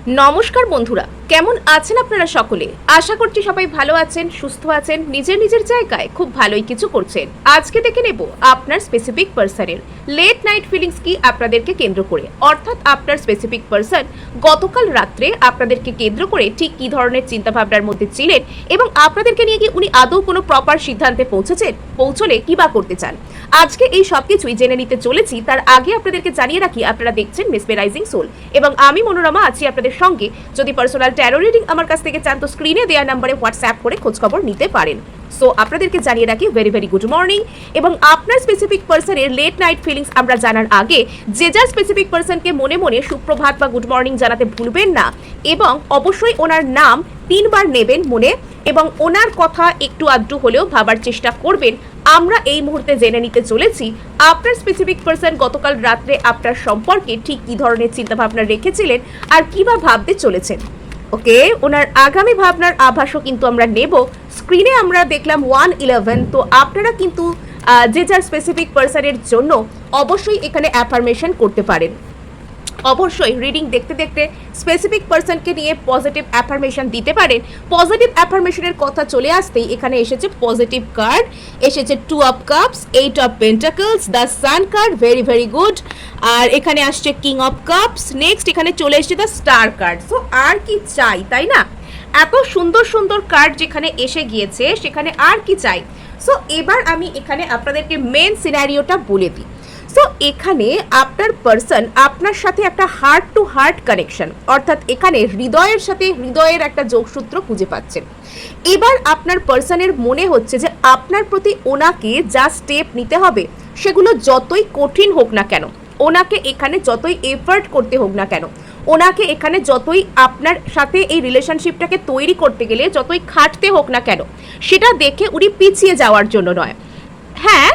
নমস্কার বন্ধুরা, কেমন আছেন আপনারা সকলে? আশা করছি সবাই ভালো আছেন, সুস্থ আছেন, নিজের নিজের জায়গায় খুব ভালোই কিছু করছেন। আজকে দেখে নেব আপনার স্পেসিফিক পার্সনের লেট নাইট ফিলিংস কি আপনাদেরকে কেন্দ্র করে, অর্থাৎ আপনার স্পেসিফিক পার্সন গতকাল রাত্রে আপনাদেরকে কেন্দ্র করে ঠিক কি ধরনের চিন্তাভাবনার মধ্যে ছিলেন এবং আপনাদেরকে নিয়ে কি উনি আদৌ কোনো প্রপার সিদ্ধান্তে পৌঁছলে কি বা করতে চান। আজকে এই সবকিছুই জেনে নিতে চলেছি। তার আগে আপনাদেরকে জানিয়ে রাখি, আপনারা দেখছেন মেসমেরাইজিং সোল এবং আমি মনোরমা আছি আপনাদের সঙ্গে। যদি পার্সোনাল ট্যারো রিডিং আমার কাছ থেকে চান তো স্ক্রিনে দেওয়া নম্বরে হোয়াটসঅ্যাপ করে খোঁজখবর নিতে পারেন। সো আপনাদেরকে জানিয়ে রাখি ভেরি ভেরি গুড মর্নিং। এবং আপনার স্পেসিফিক পার্সনের লেট নাইট ফিলিংস আমরা জানার আগে যে যার স্পেসিফিক পার্সনকে মনে মনে সুপ্রভাত বা গুড মর্নিং জানাতে ভুলবেন না এবং অবশ্যই ওনার নাম 3 বার নেবেন মনে এবং ওনার কথা একটু আধটু হলেও ভাবার চেষ্টা করবেন। আমরা এই মুহূর্তে জেনে নিতে চলেছি আপনার স্পেসিফিক পার্সন গতকাল রাত্রে আপনার সম্পর্কে ঠিক কী ধরনের চিন্তাভাবনা রেখেছিলেন আর কী বা ভাবতে চলেছেন। ওকে, ওনার আগামী ভাবনার আভাসও কিন্তু আমরা নেব। স্ক্রিনে আমরা দেখলাম 111। তো আপনারা কিন্তু যে যার স্পেসিফিক পার্সনের জন্য অবশ্যই এখানে অ্যাফার্মেশন করতে পারেন। অবশ্যই রিডিং দেখতে দেখতে স্পেসিফিক পার্সনকে নিয়ে পজিটিভ অ্যাফার্মেশন দিতে পারেন। পজিটিভ অ্যাফার্মেশনের কথা চলে আসতেই এখানে এসেছে পজিটিভ কার্ড, এসেছে 2 of cups, 8 of pentacles, the sun card, very very good. আর এখানে আসছে কিং অফ কাপস, নেক্সট এখানে চলে এসেছে দ্য স্টার কার্ড। সো আর কি চাই, তাই না? এত সুন্দর সুন্দর কার্ড যেখানে এসে গিয়েছে সেখানে আর কি চাই। সো এবার আমি এখানে আপনাদেরকে মেন সিনারিওটা বলে দিই। সো এখানে আপনার পার্সন আপনার সাথে একটা হার্ট টু হার্ট কানেকশন, অর্থাৎ এখানে হৃদয়ের সাথে হৃদয়ের একটা যোগসূত্র খুঁজে পাচ্ছেন। এবার আপনার পার্সনের মনে হচ্ছে যে আপনার প্রতি ওনাকে যা স্টেপ নিতে হবে সেগুলো যতই কঠিন হোক না কেন, ওনাকে এখানে যতই এফার্ট করতে হোক না কেন, ওনাকে এখানে যতই আপনার সাথে এই রিলেশনশিপটাকে তৈরি করতে গেলে যতই খাটতে হোক না কেন, সেটা দেখে উনি পিছিয়ে যাওয়ার জন্য নয়। হ্যাঁ,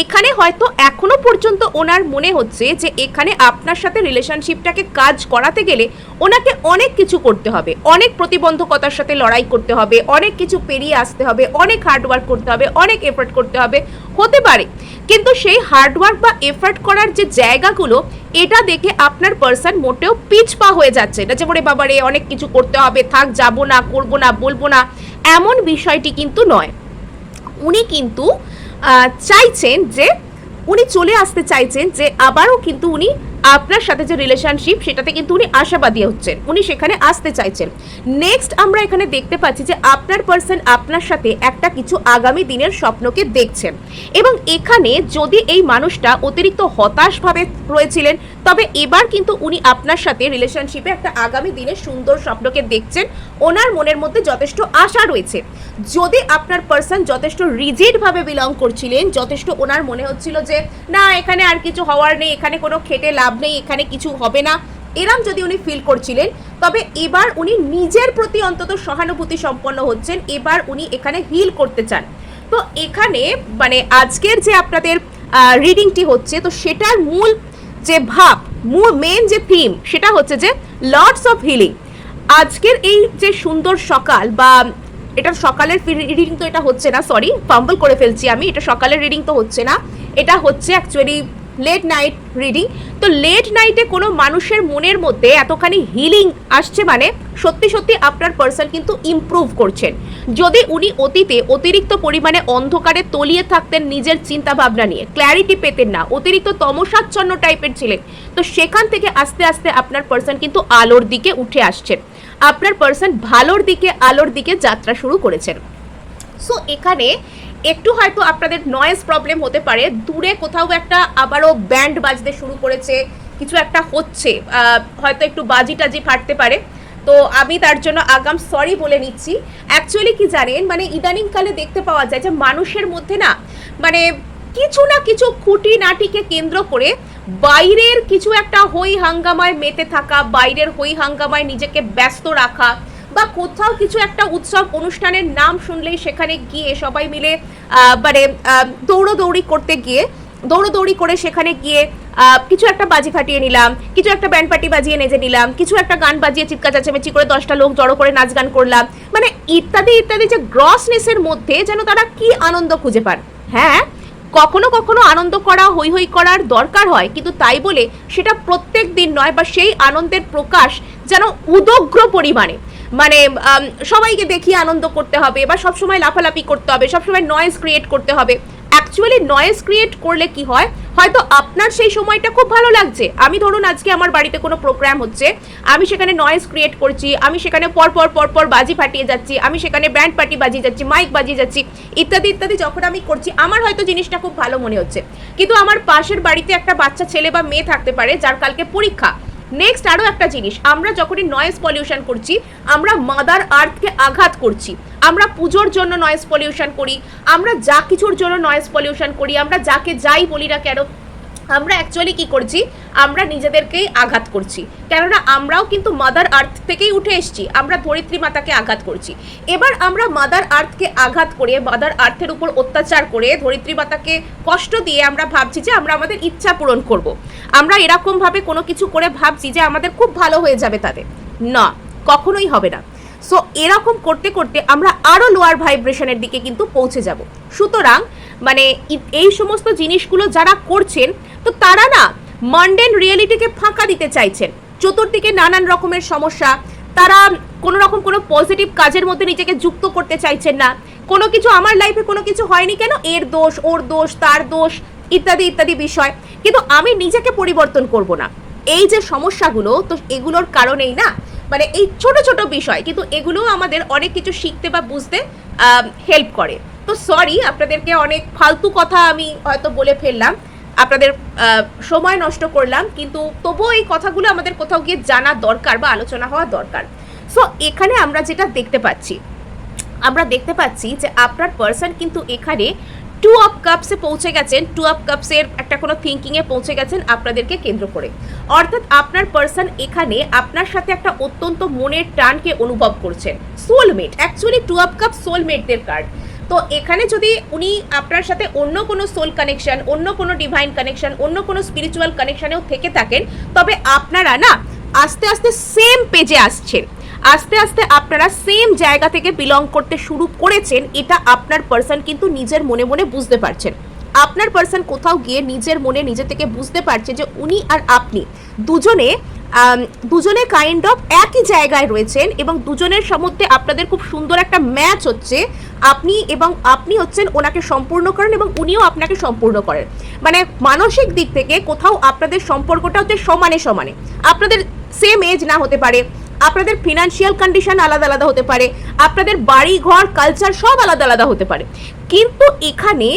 এখানে হয়তো এখনো পর্যন্ত ওনার মনে হচ্ছে যে এখানে আপনার সাথে রিলেশনশিপটাকে কাজ করাতে গেলে ওনাকে অনেক কিছু করতে হবে, অনেক প্রতিবন্ধকতার সাথে লড়াই করতে হবে, অনেক কিছু পেরিয়ে আসতে হবে, অনেক হার্ডওয়ার্ক করতে হবে, অনেক এফার্ট করতে হবে, হতে পারে। কিন্তু সেই হার্ডওয়ার্ক বা এফার্ট করার যে জায়গাগুলো, এটা দেখে আপনার পার্সন মোটেও পিছপা হয়ে যাচ্ছে না যে বলে বাবারে অনেক কিছু করতে হবে, থাক যাবো না, করবো না, বলবো না, এমন বিষয়টি কিন্তু নয়। উনি কিন্তু চাইছেন যে উনি চলে আসতে চাইছেন যে আবারও কিন্তু উনি আপনার সাথে যে রিলেশনশিপ সেটাতে কিন্তু উনি আশাবাদী হচ্ছেন, উনি সেখানে আসতে চাইছেন। নেক্সট আমরা এখানে দেখতে পাচ্ছি যে আপনার পার্সন আপনার সাথে একটা কিছু আগামী দিনের স্বপ্নকে দেখছেন এবং এখানে যদি এই মানুষটা অতিরিক্ত হতাশভাবে রয়েছিলেন তবে এবার কিন্তু উনি আপনার সাথে রিলেশনশিপে একটা আগামী দিনের সুন্দর স্বপ্নকে দেখছেন। ওনার মনের মধ্যে যথেষ্ট আশা রয়েছে। যদি আপনার পার্সন যথেষ্ট রিজিডভাবে বিলং করছিলেন, যথেষ্ট ওনার মনে হচ্ছিল যে না এখানে আর কিছু হওয়ার নেই, এখানে কোনো খেটে লাভ নেই, এখানে কিছু হবে না, এরম যদি উনি ফিল করছিলেন তবে এবার উনি নিজের প্রতি অন্তত সহানুভূতি সম্পন্ন হচ্ছেন। এবার উনি এখানে হিল করতে চান। তো এখানে মানে আজকের যে আপনাদের রিডিংটি হচ্ছে তো সেটার মূল যে ভাব, মেন যে থিম সেটা হচ্ছে যে লর্ডস অফ হিলিং। আজকের এই যে সুন্দর সকাল বা এটা সকালের রিডিং তো এটা হচ্ছে না, সরি ফাম্বল করে ফেলছি আমি, এটা সকালের রিডিং তো হচ্ছে না, এটা হচ্ছে অ্যাকচুয়ালি লেট নাইট রিডিং। তো লেট নাইটে কোনো মানুষের মনের মধ্যে এতখানি হিলিং আসছে মানে সত্যি সত্যি আপনার পার্সন কিন্তু ইমপ্রুভ করছেন। যদি উনি অতীতে অতিরিক্ত পরিমাণে অন্ধকারে তলিয়ে থাকতেন নিজের চিন্তা ভাবনা নিয়ে, ক্ল্যারিটি পেতেন না, অতিরিক্ত তমসাচ্ছন্ন টাইপের ছিলেন, তো সেখান থেকে আস্তে আস্তে আপনার পার্সন কিন্তু আলোর দিকে উঠে আসছেন। আপনার পার্সন ভালোর দিকে, আলোর দিকে যাত্রা শুরু করেছেন। সো এখানে একটু হয়তো আপনাদের নয়েজ প্রবলেম হতে পারে, দূরে কোথাও একটা আবারও ব্যান্ড বাজতে শুরু করেছে, কিছু একটা হচ্ছে, হয়তো একটু বাজি টাজি ফাটতে পারে, তো আমি তার জন্য আগাম সরি বলে নিচ্ছি। অ্যাকচুয়ালি কি জানেন, মানে ইদানিংকালে দেখতে পাওয়া যায় যে মানুষের মধ্যে না মানে কিছু না কিছু খুঁটিনাটিকে কেন্দ্র করে বাইরের কিছু একটা হই হাঙ্গামায় মেতে থাকা, বাইরের হই হাঙ্গামায় নিজেকে ব্যস্ত রাখা, বা কোথাও কিছু একটা উৎসব অনুষ্ঠানের নাম শুনলেই সেখানে গিয়ে সবাই মিলে মানে দৌড়োদৌড়ি করে সেখানে গিয়ে কিছু একটা বাজি ফাটিয়ে নিলাম, কিছু একটা ব্যান্ড পার্টি বাজিয়ে নেচে নিলাম, কিছু একটা গান বাজিয়ে চিৎকার চেঁচামেচি করে 10টা লোক জড়ো করে নাচ গান করলাম, মানে ইত্যাদি ইত্যাদি, যে গ্রসনেসের মধ্যে যেন তারা কি আনন্দ খুঁজে পান। হ্যাঁ, কখনো কখনো আনন্দ করা, হৈ হৈ করার দরকার হয়, কিন্তু তাই বলে সেটা প্রত্যেক দিন নয়, বা সেই আনন্দের প্রকাশ যেন উদগ্র পরিমাণে, মানে সবাইকে দেখিয়ে আনন্দ করতে হবে বা সবসময় লাফালাফি করতে হবে, সবসময় নয়েজ ক্রিয়েট করতে হবে। অ্যাকচুয়ালি নয়েজ ক্রিয়েট করলে কি হয়, হয়তো আপনার সেই সময়টা খুব ভালো লাগছে, আমি ধরুন আজকে আমার বাড়িতে কোনো প্রোগ্রাম হচ্ছে, আমি সেখানে নয়েজ ক্রিয়েট করছি, আমি সেখানে পরপর বাজি ফাটিয়ে যাচ্ছি, আমি সেখানে ব্যান্ড পার্টি বাজিয়ে যাচ্ছি, মাইক বাজিয়ে যাচ্ছি, ইত্যাদি ইত্যাদি যখন আমি করছি, আমার হয়তো জিনিসটা খুব ভালো মনে হচ্ছে। কিন্তু আমার পাশের বাড়িতে একটা বাচ্চা ছেলে বা মেয়ে থাকতে পারে যার কালকে পরীক্ষা। নেক্সট আরও একটা জিনিস, আমরা যখনই নয়েজ পলিউশন করছি, আমরা মাদার আর্থকে আঘাত করছি। আমরা পুজোর জন্য নয়েজ পলিউশন করি, আমরা যা কিছুর জন্য নয়েজ পলিউশন করি, আমরা যাকে যাই বলি না কেন, আমরা অ্যাকচুয়ালি কি করছি, আমরা নিজেদেরকেই আঘাত করছি। কেননা আমরাও কিন্তু মাদার আর্থ থেকেই উঠে এসেছি, আমরা ধরিত্রী মাতাকে আঘাত করছি। এবার আমরা মাদার আর্থকে আঘাত করে, মাদার আর্থের উপর অত্যাচার করে, ধরিত্রী মাতাকে কষ্ট দিয়ে আমরা ভাবছি যে আমরা আমাদের ইচ্ছা পূরণ করব। আমরা এরকমভাবে কোনো কিছু করে ভাবছি যে আমাদের খুব ভালো হয়ে যাবে, তাদের না, কখনোই হবে না। সো এরকম করতে করতে আমরা আরও লোয়ার ভাইব্রেশনের দিকে কিন্তু পৌঁছে যাব। সুতরাং মানে এই সমস্ত জিনিসগুলো যারা করছেন, তো তারা না মানডেন রিয়েলিটিকে ফাঁকা দিতে চাইছেন, চতুর্দিকে নানান রকমের সমস্যা, তারা কোনো রকম কোনো পজিটিভ কাজের মধ্যে নিজেকে যুক্ত করতে চাইছেন না। কোনো কিছু, আমার লাইফে কোনো কিছু হয়নি কেন, এর দোষ, ওর দোষ, তার দোষ, ইত্যাদি ইত্যাদি বিষয়, কিন্তু আমি নিজেকে পরিবর্তন করব না। এই যে সমস্যাগুলো, তো এগুলোর কারণেই না, মানে এই ছোট ছোট বিষয়, কিন্তু এগুলো আমাদের অনেক কিছু শিখতে বা বুঝতে হেল্প করে। তো সরি, আপনাদেরকে অনেক ফালতু কথা আমি হয়তো বলে ফেললাম, আপনাদের সময় নষ্ট করলাম, কিন্তু তবুও এই কথাগুলো আমাদের কোথাও গিয়ে জানা দরকার বা আলোচনা হওয়া দরকার। সো এখানে আমরা যেটা দেখতে পাচ্ছি যে আপনার পার্সন কিন্তু এখানে 2 অফ কাপসে পৌঁছে গেছেন, 2 অফ কাপসের একটা কোনো থিঙ্কিংয়ে পৌঁছে গেছেন আপনাদেরকে কেন্দ্র করে। অর্থাৎ আপনার পার্সন এখানে আপনার সাথে একটা অত্যন্ত মনের টানকে অনুভব করছেন। সোলমেট, অ্যাকচুয়ালি 2 অফ কাপ সোলমেটদের কার্ড। তো এখানে যদি উনি আপনার সাথে অন্য কোনো সোল কানেকশন, অন্য কোনো ডিভাইন কানেকশন, অন্য কোনো স্পিরিচুয়াল কানেকশনেও থেকে থাকেন, তবে আপনারা না আস্তে আস্তে সেম পেজে আসছেন, আস্তে আস্তে আপনারা সেম জায়গা থেকে বিলং করতে শুরু করেছেন। এটা আপনার পার্সন কিন্তু নিজের মনে মনে বুঝতে পারছেন। আপনার পার্সন কোথাও গিয়ে নিজের মনে নিজে থেকে বুঝতে পারছে যে উনি আর আপনি দুজনে কাইন্ড অফ একই জায়গায় রয়েছেন, এবং দুজনের মধ্যে আপনাদের খুব সুন্দর একটা ম্যাচ হচ্ছে। আপনি হচ্ছেন ওনাকে সম্পূর্ণ করেন এবং উনিও আপনাকে সম্পূর্ণ করেন। মানে মানসিক দিক থেকে কোথাও আপনাদের সম্পর্কটা হচ্ছে সমানে সমানে। আপনাদের সেম এজ না হতে পারে, আপনাদের ফিনান্সিয়াল কন্ডিশন আলাদা আলাদা হতে পারে, আপনাদের বাড়ি ঘর কালচার সব আলাদা আলাদা হতে পারে, কিন্তু এখানে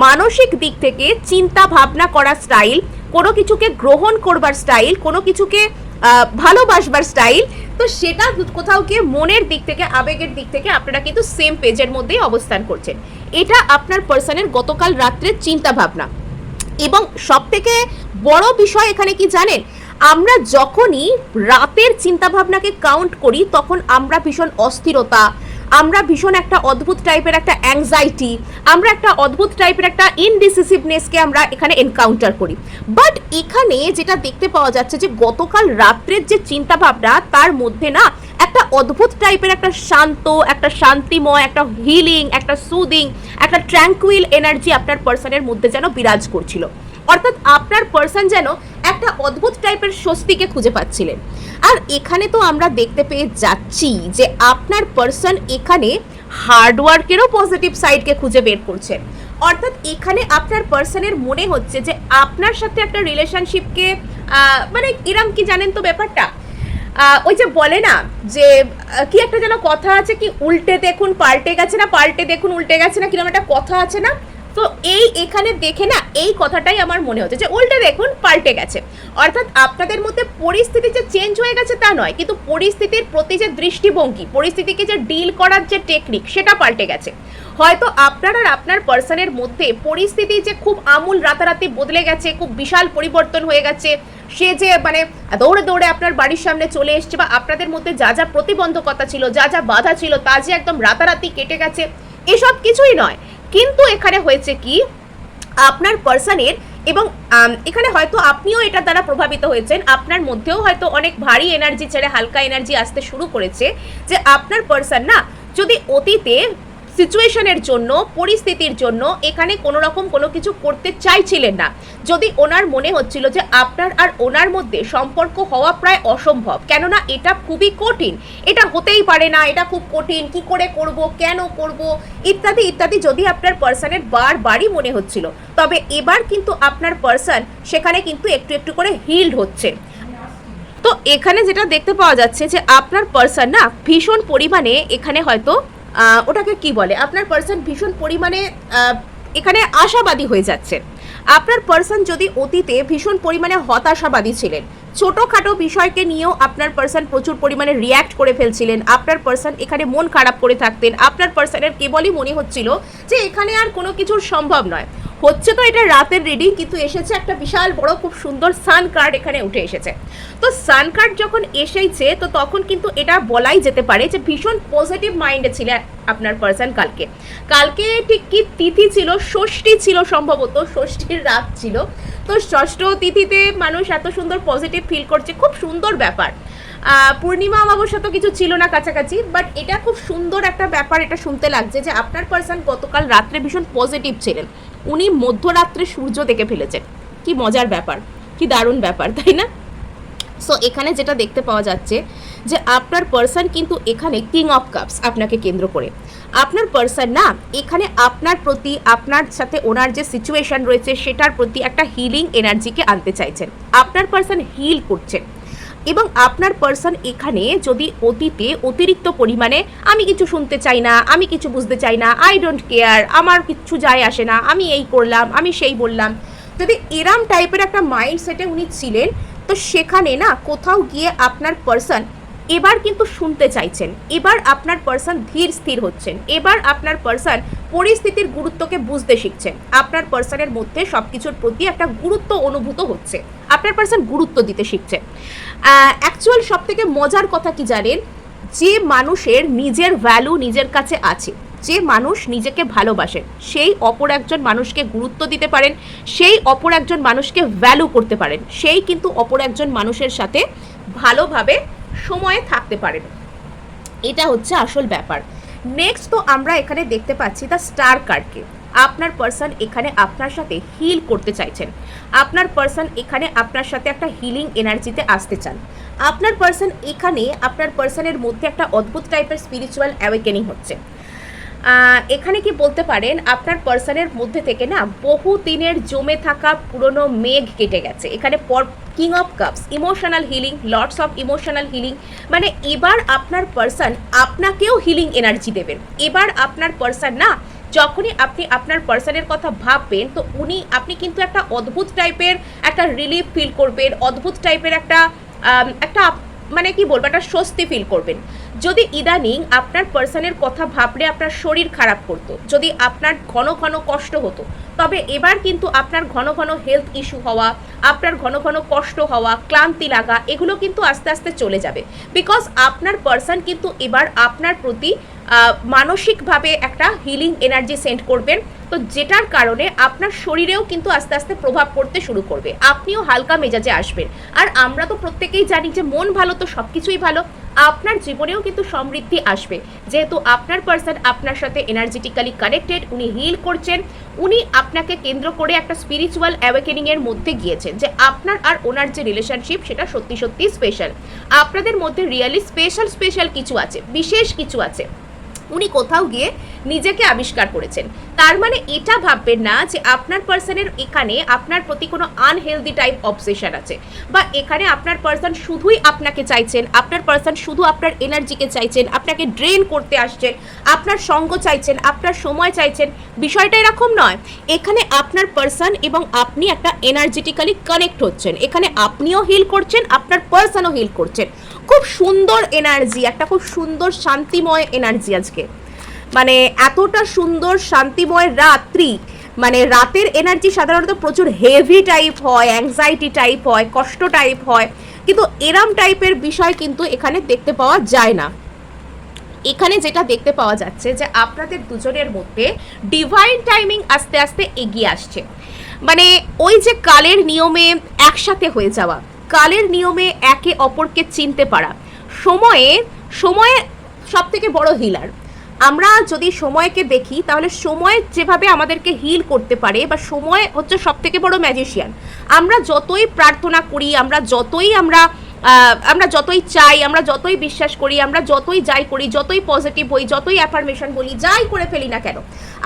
মানসিক দিক থেকে চিন্তা ভাবনা করার স্টাইল, কোনো কিছুকে গ্রহণ করবার স্টাইল, কোনো কিছুকে ভালোবাসবার স্টাইল, তো সেটা কোথাও গিয়ে মনের দিক থেকে, আবেগের দিক থেকে আপনারা কিন্তু সেম পেজের মধ্যেই অবস্থান করছেন। এটা আপনার পার্সনের গতকাল রাত্রের চিন্তা ভাবনা। এবং সব থেকে বড় বিষয় এখানে কি জানেন, আমরা যখনই রাতের চিন্তাভাবনাকে কাউন্ট করি, তখন আমরা ভীষণ অস্থিরতা, আমরা ভীষণ একটা অদ্ভুত টাইপের একটা অ্যাংজাইটি, আমরা একটা অদ্ভুত টাইপের একটা ইনডিসিসিভনেসকে আমরা এখানে এনকাউন্টার করি। বাট এখানে যেটা দেখতে পাওয়া যাচ্ছে যে গতকাল রাত্রের যে চিন্তাভাবনা, তার মধ্যে না একটা অদ্ভুত টাইপের একটা শান্ত, একটা শান্তিময়, একটা হিলিং, একটা সুদিং, একটা ট্র্যাঙ্কুইল এনার্জি আপনার পার্সনের মধ্যে যেন বিরাজ করছিল। অর্থাৎ আপনার পার্সন যেন একটা অদ্ভুত টাইপের স্বস্তিকে খুঁজে পাচ্ছিলেন। আর এখানে তো আমরা দেখতে পেয়ে যাচ্ছি যে আপনার পার্সন এখানে হার্ডওয়ার্কেরও পজিটিভ সাইডকে খুঁজে বের করছেন। অর্থাৎ এখানে আপনার পার্সনের মনে হচ্ছে যে আপনার সাথে একটা রিলেশনশিপকে মানে এরম কি জানেন তো ব্যাপারটা, ওই যে বলে না যে কি একটা যেন কথা আছে, কি উল্টে দেখুন পাল্টে গেছে না, পাল্টে দেখুন উল্টে গেছে না, কিরকম একটা কথা আছে না। তো এখানে দেখে না এই কথাটাই আমার মনে হচ্ছে যে উল্টে দেখুন পাল্টে গেছে। অর্থাৎ আপনাদের মধ্যে পরিস্থিতি যে চেঞ্জ হয়ে গেছে তা নয়, কিন্তু পরিস্থিতির প্রতি যে দৃষ্টিভঙ্গি, পরিস্থিতিকে যে ডিল করার যে টেকনিক, সেটা পাল্টে গেছে। হয়তো আপনার আর আপনার পার্সনের মধ্যে পরিস্থিতি যে খুব আমূল রাতারাতি বদলে গেছে, খুব বিশাল পরিবর্তন হয়ে গেছে, সে যে মানে দৌড়ে দৌড়ে আপনার বাড়ির সামনে চলে এসছে, বা আপনাদের মধ্যে যা যা প্রতিবন্ধকতা ছিল, যা যা বাধা ছিল, তা যে একদম রাতারাতি কেটে গেছে, এসব কিছুই নয়। কিন্তু এখানে হয়েছে কি, আপনার পার্সনের, এবং এখানে হয়তো আপনিও এটার দ্বারা প্রভাবিত হয়েছেন, আপনার মধ্যেও হয়তো অনেক ভারী এনার্জি ছেড়ে হালকা এনার্জি আসতে শুরু করেছে, যে আপনার পার্সন না যদি অতীতে সিচুয়েশনের জন্য, পরিস্থিতির জন্য এখানে কোনো রকম কোনো কিছু করতে চাইছিলেন না। যদি ওনার মনে হচ্ছিল যে আপনার আর ওনার মধ্যে সম্পর্ক হওয়া প্রায় অসম্ভব, কেননা এটা খুবই কঠিন, এটা হতেই পারে না, এটা খুব কঠিন, কি করে করব, কেন করব, ইত্যাদি ইত্যাদি যদি আপনার পার্সনের বারবারই মনে হচ্ছিল, তবে এবার কিন্তু আপনার পার্সন সেখানে কিন্তু একটু একটু করে হিলড হচ্ছে। তো এখানে যেটা দেখতে পাওয়া যাচ্ছে যে আপনার পার্সন না ভীষণ পরিমাণে এখানে হয়তো ওটাকে কি বলে, আপনার পার্সন ভীষণ পরিমাণে এখানে আশাবাদী হয়ে যাচ্ছে। আপনার পার্সন যদি অতীতে ভীষণ পরিমাণে হতাশাবাদী ছিলেন, ছোটোখাটো বিষয়কে নিয়েও আপনার পার্সন প্রচুর পরিমাণে রিয়্যাক্ট করে ফেলছিলেন, আপনার পার্সন এখানে মন খারাপ করে থাকতেন, আপনার পার্সনের কেবলই মনে হচ্ছিল যে এখানে আর কোনো কিছুর সম্ভব নয়। হচ্ছে তো এটা রাতের রিডিং, কিন্তু এসেছে একটা বিশাল বড় খুব সুন্দর সান কার্ড এখানে উঠে এসেছে। তো সান কার্ড যখন এসেছে তো তখন কিন্তু এটা বলাই যেতে পারে যে ভীষণ পজিটিভ মাইন্ডে ছিল আপনার পার্সন। কালকে ঠিক কি তিথি ছিল, ষষ্ঠী ছিল সম্ভবত, ষষ্ঠীর রাত ছিল। তো ষষ্ঠ তিথিতে মানুষ এত সুন্দর পজিটিভ ফিল করছে, খুব সুন্দর ব্যাপার। পূর্ণিমা অমাবস্যা তো কিছু ছিল না কাছাকাছি, বাট এটা খুব সুন্দর একটা ব্যাপার। এটা শুনতে লাগছে যে আপনার পার্সন গতকাল রাত্রে ভীষণ পজিটিভ ছিলেন, উনি মধ্যরাত্রে সূর্য দেখে ফেলেছেন। কি মজার ব্যাপার, কি দারুণ ব্যাপার, তাই না? সো এখানে যেটা দেখতে পাওয়া যাচ্ছে যে আপনার পার্সন কিন্তু এখানে কিং অফ কাপস আপনাকে কেন্দ্র করে, আপনার পার্সন না এখানে আপনার প্রতি, আপনার সাথে ওনার যে সিচুয়েশন রয়েছে সেটার প্রতি একটা হিলিং এনার্জিকে আনতে চাইছেন। আপনার পার্সন হিল করছেন এবং আপনার পার্সন এখানে যদি অতীতে অতিরিক্ত পরিমাণে আমি কিছু শুনতে চাই না, আমি কিছু বুঝতে চাই না, আই ডোন্ট কেয়ার, আমার কিছু যায় আসে না, আমি এই করলাম, আমি সেই বললাম, যদি এরম টাইপের একটা মাইন্ডসেটে উনি ছিলেন, তো সেখানে না কোথাও গিয়ে আপনার পার্সন এবার কিন্তু শুনতে চাইছেন, এবার আপনার পার্সন ধীর স্থির হচ্ছেন, এবার আপনার পার্সন পরিস্থিতির গুরুত্বকে বুঝতে শিখছেন, আপনার পার্সনের মধ্যে সব কিছুর প্রতি একটা গুরুত্ব অনুভূত হচ্ছে, আপনার পার্সন গুরুত্ব দিতে শিখছে। অ্যাকচুয়াল সব থেকে মজার কথা কি জানেন, যে মানুষের নিজের ভ্যালু নিজের কাছে আছে, যে মানুষ নিজেকে ভালোবাসেন, সেই অপর একজন মানুষকে গুরুত্ব দিতে পারেন, সেই অপর একজন মানুষকে ভ্যালু করতে পারেন, সেই কিন্তু অপর একজন মানুষের সাথে ভালোভাবে সময়ে থাকতে পারেন। এটা হচ্ছে আসল ব্যাপার। নেক্সট তো আমরা এখানে দেখতে পাচ্ছি দ্য স্টার কার্ডকে। আপনার পার্সন এখানে আপনার সাথে হিল করতে চাইছেন, আপনার পার্সন এখানে আপনার সাথে একটা হিলিং এনার্জিতে আসতে চান, আপনার পার্সন এখানে, আপনার পার্সনের মধ্যে একটা অদ্ভুত টাইপের স্পিরিচুয়াল অ্যাওয়েকেনিং হচ্ছে। এখানে কি বলতে পারেন, আপনার পার্সনের মধ্যে থেকে না বহু দিনের জমে থাকা পুরনো মেঘ কেটে গেছে। এখানে king of cups, emotional healing, lots of emotional healing, মানে এবার আপনার পার্সন আপনাকেও হিলিং এনার্জি দেবেন। এবার আপনার পার্সন না, যখনই আপনি আপনার পার্সনের কথা ভাববেন, তো আপনি কিন্তু একটা অদ্ভুত টাইপের একটা রিলিফ ফিল করবেন, অদ্ভুত টাইপের একটা মানে কি বলবো, একটা স্বস্তি ফিল করবেন। যদি ইদানিং আপনার পার্সনের কথা ভাবলে আপনার শরীর খারাপ করতো, যদি আপনার ঘন ঘন কষ্ট হতো, তবে এবার কিন্তু আপনার ঘন ঘন হেলথ ইস্যু হওয়া, আপনার ঘন ঘন কষ্ট হওয়া, ক্লান্তি লাগা, এগুলো কিন্তু আস্তে আস্তে চলে যাবে। বিকজ আপনার পার্সন কিন্তু এবার আপনার প্রতি মানসিকভাবে একটা হিলিং এনার্জি সেন্ড করবেন, তো যেটার কারণে আপনার শরীরেও কিন্তু আস্তে আস্তে প্রভাব পড়তে শুরু করবে, আপনিও হালকা মেজাজে আসবেন। আর আমরা তো প্রত্যেকেই জানি যে মন ভালো তো সব কিছুই ভালো, আপনার জীবনেও কিন্তু সমৃদ্ধি আসবে, যেহেতু আপনার পার্সন আপনার সাথে এনার্জেটিক্যালি কানেক্টেড, উনি হিল করছেন, উনি আপনাকে কেন্দ্র করে একটা স্পিরিচুয়াল অ্যাওয়েকেনিংয়ের মধ্যে গিয়েছেন, যে আপনার আর ওনার যে রিলেশনশিপ সেটা সত্যি সত্যি স্পেশাল, আপনাদের মধ্যে রিয়েলি স্পেশাল কিছু আছে, বিশেষ কিছু আছে। উনি কোথাও গিয়ে নিজেকে আবিষ্কার করেছেন। তার মানে এটা ভাববেন না যে আপনার পার্সনের এখানে আপনার প্রতি কোনো আনহেলদি টাইপ অবসেশন আছে, বা এখানে আপনার পার্সন শুধুই আপনাকে চাইছেন, আপনার পার্সন শুধু আপনার এনার্জিকে চাইছেন, আপনাকে ড্রেন করতে আসছেন, আপনার সঙ্গ চাইছেন, আপনার সময় চাইছেন। বিষয়টা এরকম নয়, এখানে আপনার পার্সন এবং আপনি একটা এনার্জেটিক্যালি কানেক্ট হচ্ছেন, এখানে আপনিও হিল করছেন, আপনার পার্সনও হিল করছেন। খুব সুন্দর এনার্জি, একটা খুব সুন্দর শান্তিময় এনার্জি আজকে, মানে এতটা সুন্দর শান্তিময় রাত্রি, মানে রাতের এনার্জি সাধারণত প্রচুর হেভি টাইপ হয়, অ্যাংজাইটি টাইপ হয়, কষ্ট টাইপ হয়, কিন্তু এরম টাইপের বিষয় কিন্তু এখানে দেখতে পাওয়া যায় না। এখানে যেটা দেখতে পাওয়া যাচ্ছে যে আপনাদের দুজনের মধ্যে ডিভাইন টাইমিং আস্তে আস্তে এগিয়ে আসছে, মানে ওই যে কালের নিয়মে একসাথে হয়ে যাওয়া, কালের নিয়মে একে অপরকে চিনতে পারা, সময়ে সব থেকে বড় হিলার। আমরা যদি সময়কে দেখি তাহলে সময় যেভাবে আমাদেরকে হিল করতে পারে, বা সময় হচ্ছে সব থেকে বড় ম্যাজিশিয়ান। আমরা যতই প্রার্থনা করি, আমরা যতই চাই, আমরা যতই বিশ্বাস করি, আমরা যতই যাই করি, যতই পজিটিভ হই, যতই অ্যাফার্মেশন বলি, যাই করে ফেলি না কেন,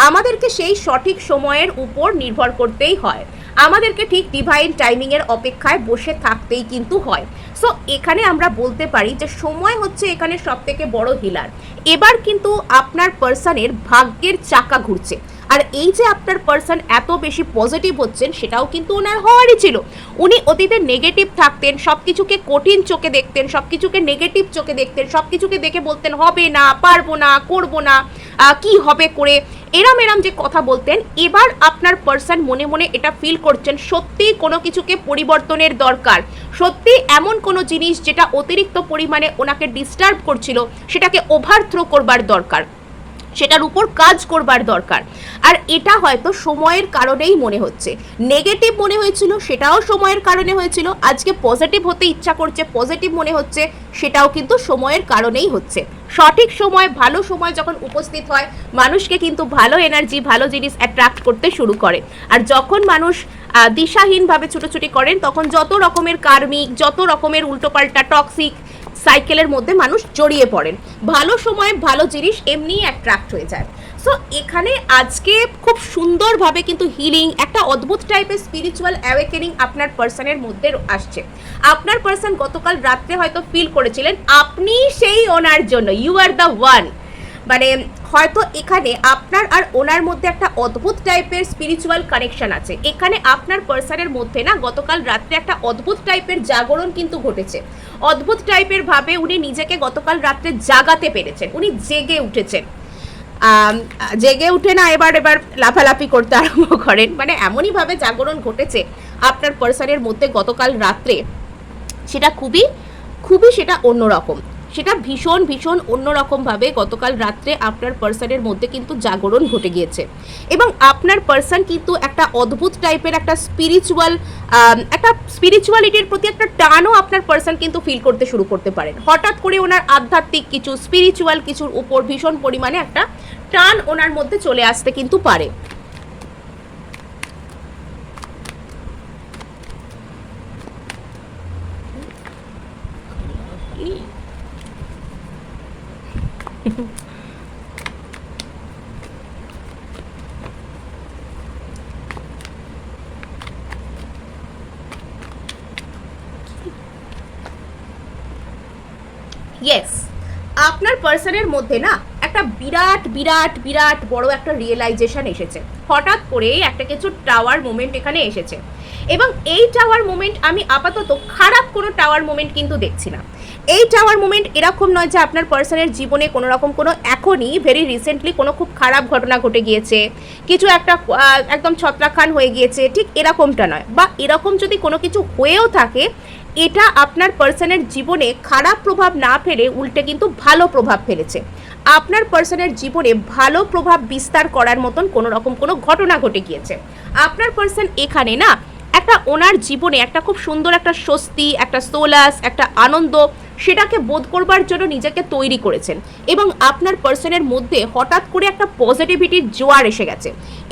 আমাদেরকে সেই সঠিক সময়ের উপর নির্ভর করতেই হয়। আমাদেরকে ঠিক ডিভাইন টাইমিংয়ের অপেক্ষায় বসে থাকতেই কিন্তু হয়। সো এখানে আমরা বলতে পারি যে সময় হচ্ছে এখানে সব থেকে বড় হিলার। এবার কিন্তু আপনার পার্সনের ভাগ্যের চাকা ঘুরছে। আর এই যে আপনার পার্সন এত বেশি পজিটিভ হচ্ছেন, সেটাও কিন্তু ওনার হওয়ারই ছিল। উনি অতীতে নেগেটিভ থাকতেন, সব কিছুকে কঠিন চোখে দেখতেন, সব কিছুকে নেগেটিভ চোখে দেখতেন, সব কিছুকে দেখে বলতেন হবে না, পারবো না, করবো না, কি হবে করে, এরম যে কথা বলতেন। এবার আপনার পার্সন মনে মনে এটা ফিল করছেন সত্যি কোনো কিছুকে পরিবর্তনের দরকার, সত্যি এমন কোনো জিনিস যেটা অতিরিক্ত পরিমাণে ওনাকে ডিস্টার্ব করছিল সেটাকে ওভারথ্রো করবার দরকার, সেটার উপর কাজ করবার দরকার। আর এটা হয়তো সময়ের কারণেই মনে হচ্ছে। নেগেটিভ মনে হয়েছিল, সেটাও সময়ের কারণে হয়েছিল। আজকে পজিটিভ হতে ইচ্ছা করছে, পজিটিভ মনে হচ্ছে, সেটাও কিন্তু সময়ের কারণেই হচ্ছে। সঠিক সময়, ভালো সময় যখন উপস্থিত হয়, মানুষকে কিন্তু ভালো এনার্জি, ভালো জিনিস অ্যাট্রাক্ট করতে শুরু করে। আর যখন মানুষ দিশাহীনভাবে ছুটোছুটি করেন, তখন যত রকমের কার্মিক, যত রকমের উল্টোপাল্টা টক্সিক সাইকেলের মধ্যে মানুষ জড়িয়ে পড়েন। ভালো সময় ভালো জিনিস এমনিই অ্যাট্রাক্ট হয়ে যায়। সো এখানে আজকে খুব সুন্দরভাবে কিন্তু হিলিং, একটা অদ্ভুত টাইপের স্পিরিচুয়াল অ্যাওয়েকেনিং আপনার পার্সনের মধ্যে আসছে। আপনার পার্সন গতকাল রাত্রে হয়তো ফিল করেছিলেন আপনি সেই ওনার জন্য, ইউ আর দ্য ওয়ান। মানে হয়তো এখানে আপনার আর ওনার মধ্যে একটা অদ্ভুত টাইপের স্পিরিচুয়াল কানেকশন আছে। এখানে আপনার পার্সনের মধ্যে না গতকাল রাত্রে একটা অদ্ভুত টাইপের জাগরণ কিন্তু ঘটেছে। অদ্ভুত টাইপের ভাবে উনি নিজেকে গতকাল রাত্রে জাগাতে পেরেছেন, উনি জেগে উঠেছেন। জেগে উঠে না এবার লাফালাফি করতে আরম্ভ করেন, মানে এমনইভাবে জাগরণ ঘটেছে আপনার পার্সনের মধ্যে গতকাল রাত্রে, সেটা খুবই খুবই সেটা অন্যরকম, সেটা ভীষণ ভীষণ অন্যরকমভাবে গতকাল রাত্রে আপনার পার্সনের মধ্যে কিন্তু জাগরণ ঘটে গিয়েছে। এবং আপনার পার্সন কিন্তু একটা অদ্ভুত টাইপের একটা স্পিরিচুয়ালিটির প্রতি একটা টানও আপনার পার্সন কিন্তু ফিল করতে শুরু করতে পারেন। হঠাৎ করে ওনার আধ্যাত্মিক কিছু, স্পিরিচুয়াল কিছুর উপর ভীষণ পরিমাণে একটা টান ওনার মধ্যে চলে আসতে কিন্তু পারে। ইয়েস, আপনার পার্সনের মধ্যে না একটা বিরাট বিরাট বিরাট বড় একটা রিয়েলাইজেশন এসেছে। হঠাৎ করেই একটা কিছু টাওয়ার মোমেন্ট এখানে এসেছে। এবং এই টাওয়ার মোমেন্ট আমি আপাতত খারাপ কোনো টাওয়ার মোমেন্ট কিন্তু দেখছি না। এই টাওয়ার মোমেন্ট এরকম নয় যে আপনার পার্সনের জীবনে কোনো রকম কোনো এখনই ভেরি রিসেন্টলি কোনো খুব খারাপ ঘটনা ঘটে গিয়েছে, কিছু একটা একদম ছত্রাখান হয়ে গিয়েছে, ঠিক এরকমটা নয়। বা এরকম যদি কোনো কিছু হয়েও থাকে, এটা আপনার পার্সনের জীবনে খারাপ প্রভাব না ফেলে উল্টে কিন্তু ভালো প্রভাব ফেলেছে। আপনার পার্সনের জীবনে ভালো প্রভাব বিস্তার করার মতন কোনো রকম কোনো ঘটনা ঘটে গিয়েছে। আপনার পার্সন এখানে না একটা ওনার জীবনে একটা খুব সুন্দর একটা স্বস্তি, একটা সোলাস, একটা আনন্দ, সেটাকে বোধ করবার জন্য নিজেকে তৈরি করেছেন। এবং আপনার পার্সনের মধ্যে হঠাৎ করে একটা পজিটিভিটির জোয়ার এসে গেছে।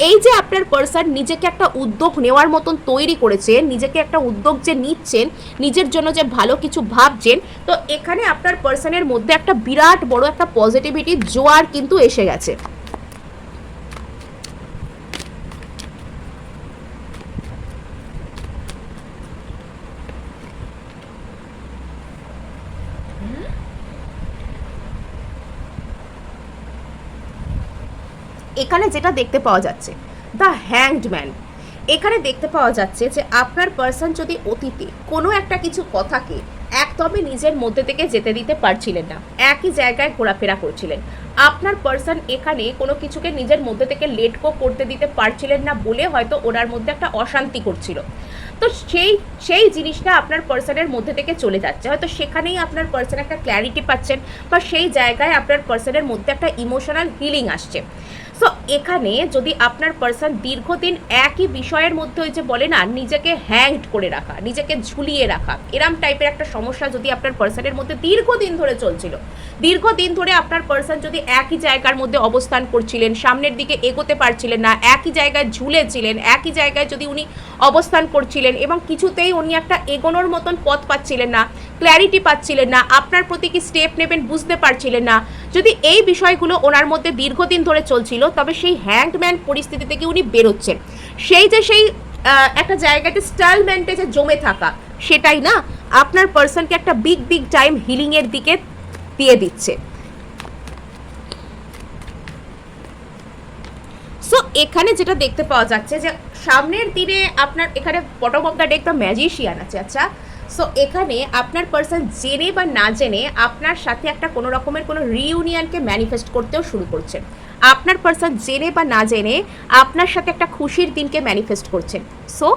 এই যে আপনার পার্সন নিজেকে একটা উদ্যোগ নেওয়ার মতন তৈরি করেছে, নিজেকে একটা উদ্যোগ যে নিচ্ছেন, নিজের জন্য যে ভালো কিছু ভাবছেন, তো এখানে আপনার পার্সনের মধ্যে একটা বিরাট বড় একটা পজিটিভিটির জোয়ার কিন্তু এসে গেছে। এখানে যেটা দেখতে পাওয়া যাচ্ছে, দ্য হ্যাংড ম্যান, এখানে দেখতে পাওয়া যাচ্ছে যে আপনার পার্সন যদি অতীতে কোনো একটা কিছু কথাকে একদমই নিজের মধ্যে থেকে যেতে দিতে পারছিলেন না, একই জায়গায় ঘোরাফেরা করছিলেন, আপনার পার্সন এখানে কোনো কিছুকে নিজের মধ্যে থেকে লেট গো করতে দিতে পারছিলেন না বলে হয়তো ওনার মধ্যে একটা অশান্তি করছিল। তো সেই জিনিসটা আপনার পার্সনের মধ্যে থেকে চলে যাচ্ছে, হয়তো সেখানেই আপনার পার্সন একটা ক্ল্যারিটি পাচ্ছেন, বা সেই জায়গায় আপনার পার্সনের মধ্যে একটা ইমোশনাল হিলিং আসছে। সো এখানে যদি আপনার পার্সন দীর্ঘদিন একই বিষয়ের মধ্যে ওই যে বলে না নিজেকে হ্যাংড করে রাখা, নিজেকে ঝুলিয়ে রাখা, এরম টাইপের একটা সমস্যা যদি আপনার পার্সনের মধ্যে দীর্ঘদিন ধরে চলছিল, দীর্ঘদিন ধরে আপনার পার্সন যদি একই জায়গার মধ্যে অবস্থান করছিলেন, সামনের দিকে এগোতে পারছিলেন না, একই জায়গায় ঝুলেছিলেন, একই জায়গায় যদি উনি অবস্থান করছিলেন এবং কিছুতেই উনি একটা এগোনোর মতন পথ পাচ্ছিলেন না, ক্ল্যারিটি পাচ্ছিলেন না, আপনার প্রতি কি স্টেপ নেবেন বুঝতে পারছিলেন না, যদি এই বিষয়গুলো ওনার মধ্যে দীর্ঘদিন ধরে চলছিল, তবে সেই হ্যাংডম্যান পরিস্থিতি থেকে উনি বেরোচ্ছেন। সেই একটা জায়গাতে স্টালমেন্টে যে জমে থাকা, সেটাই না আপনার পার্সনকে একটা বিগ টাইম হিলিংয়ের দিকে দিয়ে দিচ্ছে। সো এখানে যেটা দেখতে পাওয়া যাচ্ছে যে সামনের দিনে আপনার এখানে bottom of the deck the magician আছে। আচ্ছা, সো এখানে আপনার পার্সন জেনে বা না জেনে আপনার সাথে একটা কোনো রকমের কোনো রিইউনিয়নকে ম্যানিফেস্ট করতেও শুরু করছেন। আপনার পার্সন জেনে বা না জেনে আপনার সাথে একটা খুশির দিনকে ম্যানিফেস্ট করছেন। সো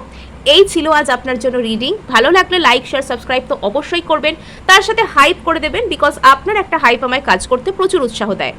এই ছিল আজ আপনার জন্য রিডিং। ভালো লাগলে লাইক শেয়ার সাবস্ক্রাইব তো অবশ্যই করবেন, তার সাথে হাইপ করে দেবেন, বিকজ আপনার একটা হাইপ আমায় কাজ করতে প্রচুর উৎসাহ দেয়।